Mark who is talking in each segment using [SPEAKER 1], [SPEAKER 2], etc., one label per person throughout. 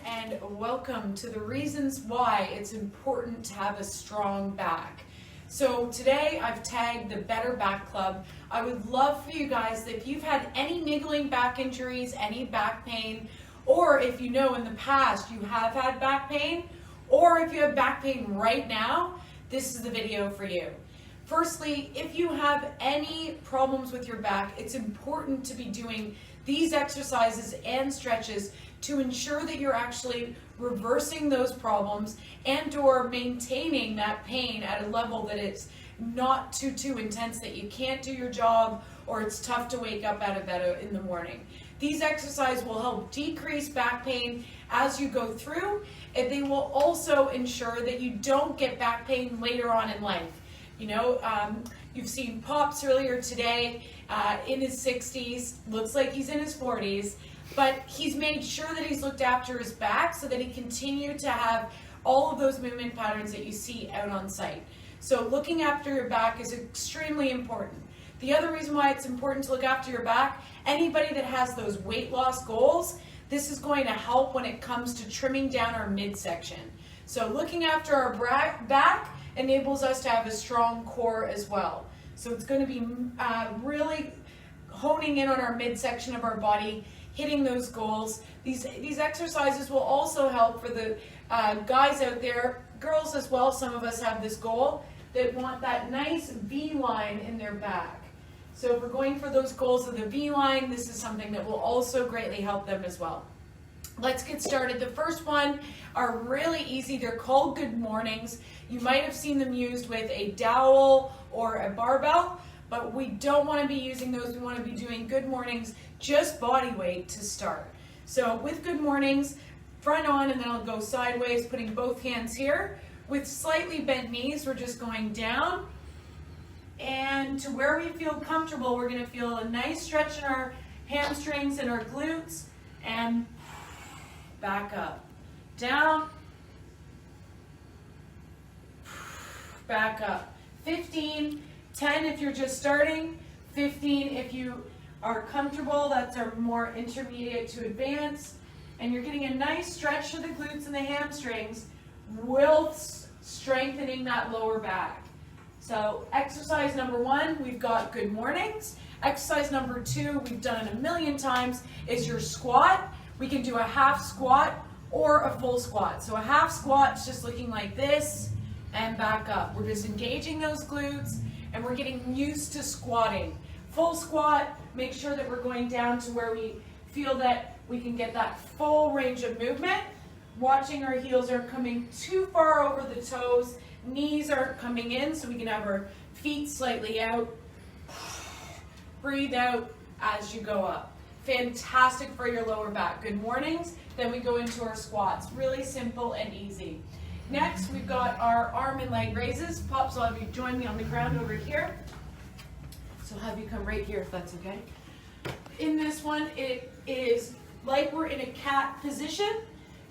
[SPEAKER 1] And welcome to the reasons why it's important to have a strong back. So today I've tagged the Better Back Club. I would love for you guys that if you've had any niggling back injuries, any back pain, or if you know in the past you have had back pain, or if you have back pain right now, this is the video for you. Firstly, if you have any problems with your back, it's important to be doing these exercises and stretches to ensure that you're actually reversing those problems and or maintaining that pain at a level that it's not too intense that you can't do your job or it's tough to wake up out of bed in the morning. These exercises will help decrease back pain as you go through, and they will also ensure that you don't get back pain later on in life. You know, you've seen Pops earlier today in his 60s, looks like he's in his 40s, but he's made sure that he's looked after his back so that he continued to have all of those movement patterns that you see out on site. So looking after your back is extremely important. The other reason why it's important to look after your back, anybody that has those weight loss goals, this is going to help when it comes to trimming down our midsection. So looking after our back enables us to have a strong core as well. So it's going to be really honing in on our midsection of our body, hitting those goals. These exercises will also help for the guys out there, girls as well. Some of us have this goal that want that nice V line in their back. So if we're going for those goals of the V line, this is something that will also greatly help them as well. Let's get started. The first one are really easy. They're called good mornings. You might have seen them used with a dowel or a barbell, but we don't want to be using those. We want to be doing good mornings, just body weight to start. So with good mornings, front on, and then I'll go sideways, putting both hands here. With slightly bent knees, we're just going down. And to where we feel comfortable, we're going to feel a nice stretch in our hamstrings and our glutes, and back up, down, back up. 15, 10 if you're just starting, 15 if you are comfortable, that's our more intermediate to advanced, and you're getting a nice stretch to the glutes and the hamstrings whilst strengthening that lower back. So exercise number 1, we've got good mornings. Exercise number 2, we've done it a million times, is your squat. We can do a half squat or a full squat. So a half squat is just looking like this and back up. We're just engaging those glutes and we're getting used to squatting. Full squat, make sure that we're going down to where we feel that we can get that full range of movement. Watching our heels aren't coming too far over the toes. Knees aren't coming in, so we can have our feet slightly out. Breathe out as you go up. Fantastic for your lower back. Good mornings. Then we go into our squats. Really simple and easy. Next, we've got our arm and leg raises. Pops, I'll have you join me on the ground over here. So I'll have you come right here if that's okay. In this one, it is like we're in a cat position,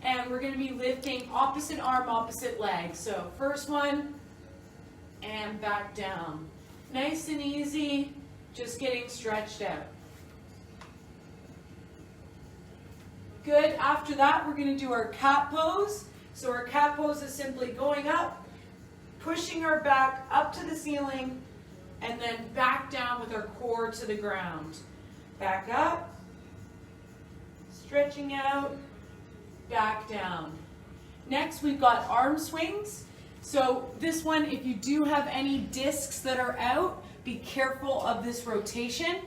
[SPEAKER 1] and we're going to be lifting opposite arm, opposite leg. So first one, and back down. Nice and easy, just getting stretched out. Good. After that, we're going to do our cat pose. So our cat pose is simply going up, pushing our back up to the ceiling, and then back down with our core to the ground. Back up, stretching out, back down. Next, we've got arm swings. So this one, if you do have any discs that are out, be careful of this rotation.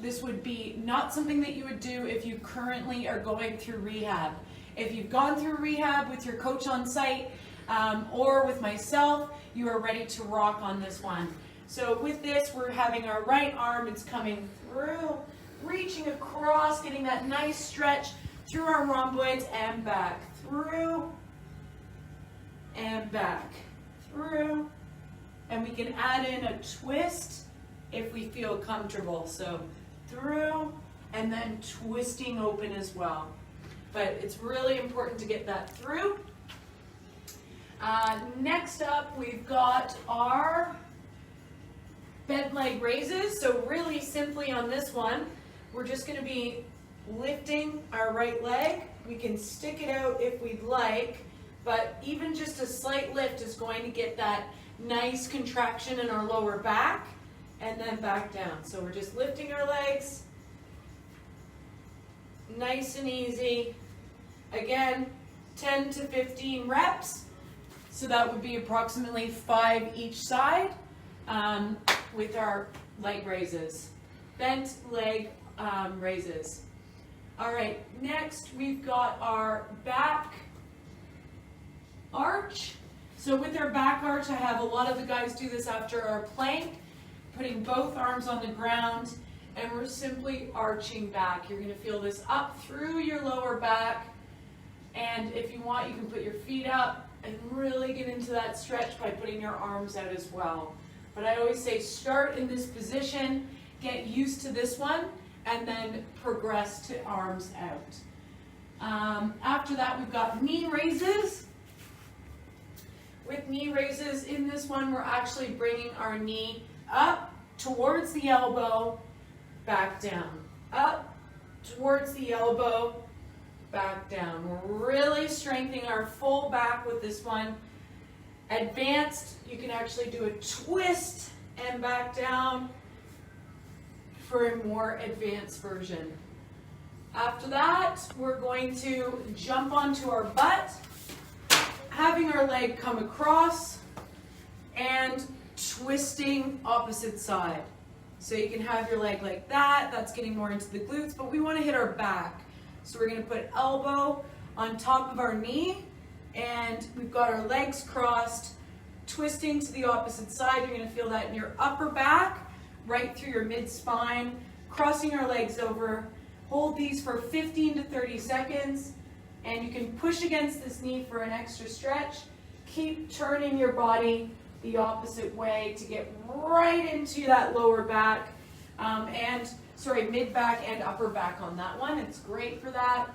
[SPEAKER 1] This would be not something that you would do if you currently are going through rehab. If you've gone through rehab with your coach on site or with myself, you are ready to rock on this one. So with this, we're having our right arm, it's coming through, reaching across, getting that nice stretch through our rhomboids and back, through and back, through, and we can add in a twist if we feel comfortable. So through, and then twisting open as well. But it's really important to get that through. Next up, we've got our bent leg raises. So really simply on this one, we're just going to be lifting our right leg. We can stick it out if we'd like, but even just a slight lift is going to get that nice contraction in our lower back, and then back down. So we're just lifting our legs, nice and easy. Again, 10 to 15 reps. So that would be approximately 5 each side with our leg raises, bent leg raises. All right, next we've got our back arch. So with our back arch, I have a lot of the guys do this after our plank, putting both arms on the ground, and we're simply arching back. You're going to feel this up through your lower back, and if you want, you can put your feet up and really get into that stretch by putting your arms out as well. But I always say start in this position, get used to this one, and then progress to arms out. After that, we've got knee raises. With knee raises, in this one, we're actually bringing our knee up towards the elbow, back down. Up towards the elbow, back down. We're really strengthening our full back with this one. Advanced, you can actually do a twist and back down for a more advanced version. After that, we're going to jump onto our butt, having our leg come across and twisting opposite side. So you can have your leg like that. That's getting more into the glutes, but we want to hit our back. So we're going to put elbow on top of our knee, and we've got our legs crossed, twisting to the opposite side. You're going to feel that in your upper back, right through your mid-spine, crossing our legs over. Hold these for 15 to 30 seconds, and you can push against this knee for an extra stretch. Keep turning your body the opposite way to get right into that lower back, mid-back and upper back on that one. It's great for that.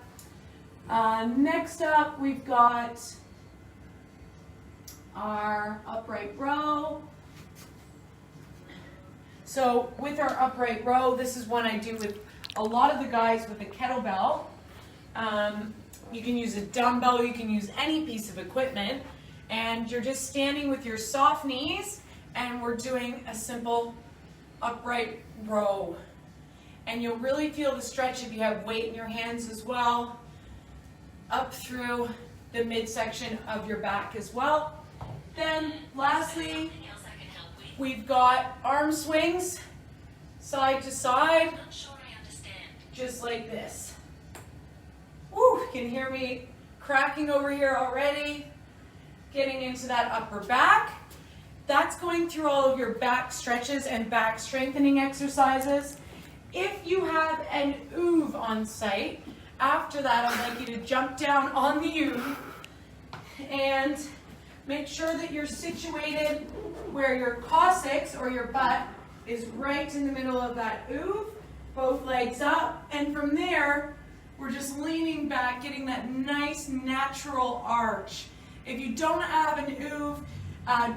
[SPEAKER 1] Next up, we've got our upright row. So with our upright row, this is one I do with a lot of the guys with a kettlebell. You can use a dumbbell, you can use any piece of equipment, and you're just standing with your soft knees, and we're doing a simple upright row. And you'll really feel the stretch if you have weight in your hands as well, up through the midsection of your back as well. Then lastly, we've got arm swings, side to side, just like this. Woo, you can hear me cracking over here already, getting into that upper back. That's going through all of your back stretches and back strengthening exercises. If you have an OOV on site, after that I'd like you to jump down on the OOV and make sure that you're situated where your coccyx or your butt is right in the middle of that OOV, both legs up, and from there we're just leaning back, getting that nice natural arch. If you don't have an OOV,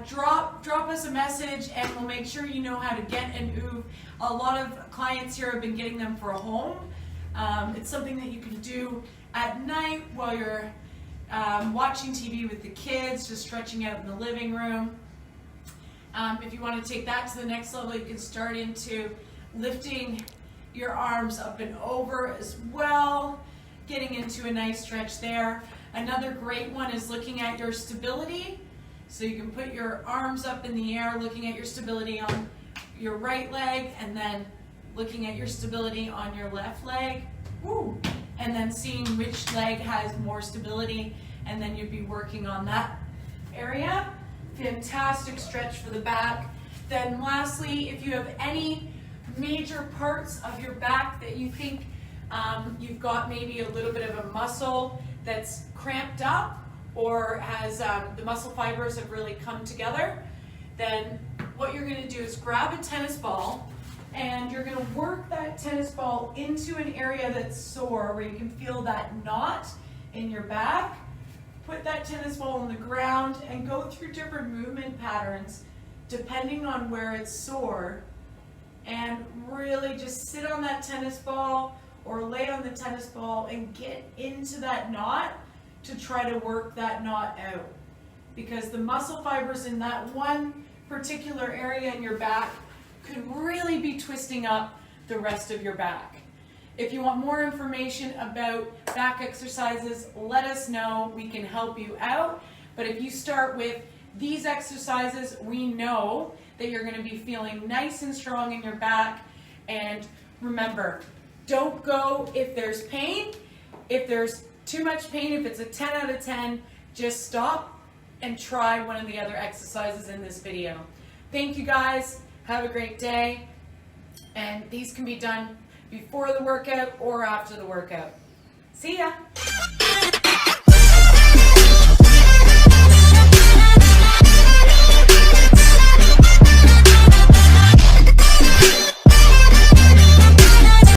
[SPEAKER 1] drop us a message and we'll make sure you know how to get an OOV. A lot of clients here have been getting them for a home. It's something that you can do at night while you're watching TV with the kids, just stretching out in the living room. If you want to take that to the next level, you can start into lifting your arms up and over as well, getting into a nice stretch there. Another great one is looking at your stability. So you can put your arms up in the air, looking at your stability on your right leg, and then looking at your stability on your left leg. Woo. And then seeing which leg has more stability, and then you'd be working on that area. Fantastic stretch for the back. Then lastly, if you have any major parts of your back that you think you've got maybe a little bit of a muscle that's cramped up, or as the muscle fibers have really come together, then what you're going to do is grab a tennis ball and you're going to work that tennis ball into an area that's sore where you can feel that knot in your back. Put that tennis ball on the ground and go through different movement patterns depending on where it's sore, and really just sit on that tennis ball or lay on the tennis ball and get into that knot to try to work that knot out, because the muscle fibers in that one particular area in your back could really be twisting up the rest of your back. If you want more information about back exercises, let us know. We can help you out. But if you start with these exercises, we know that you're going to be feeling nice and strong in your back. And remember, don't go if there's pain. If there's too much pain, if it's a 10 out of 10, just stop and try one of the other exercises in this video. Thank you guys. Have a great day. And these can be done before the workout or after the workout. See ya.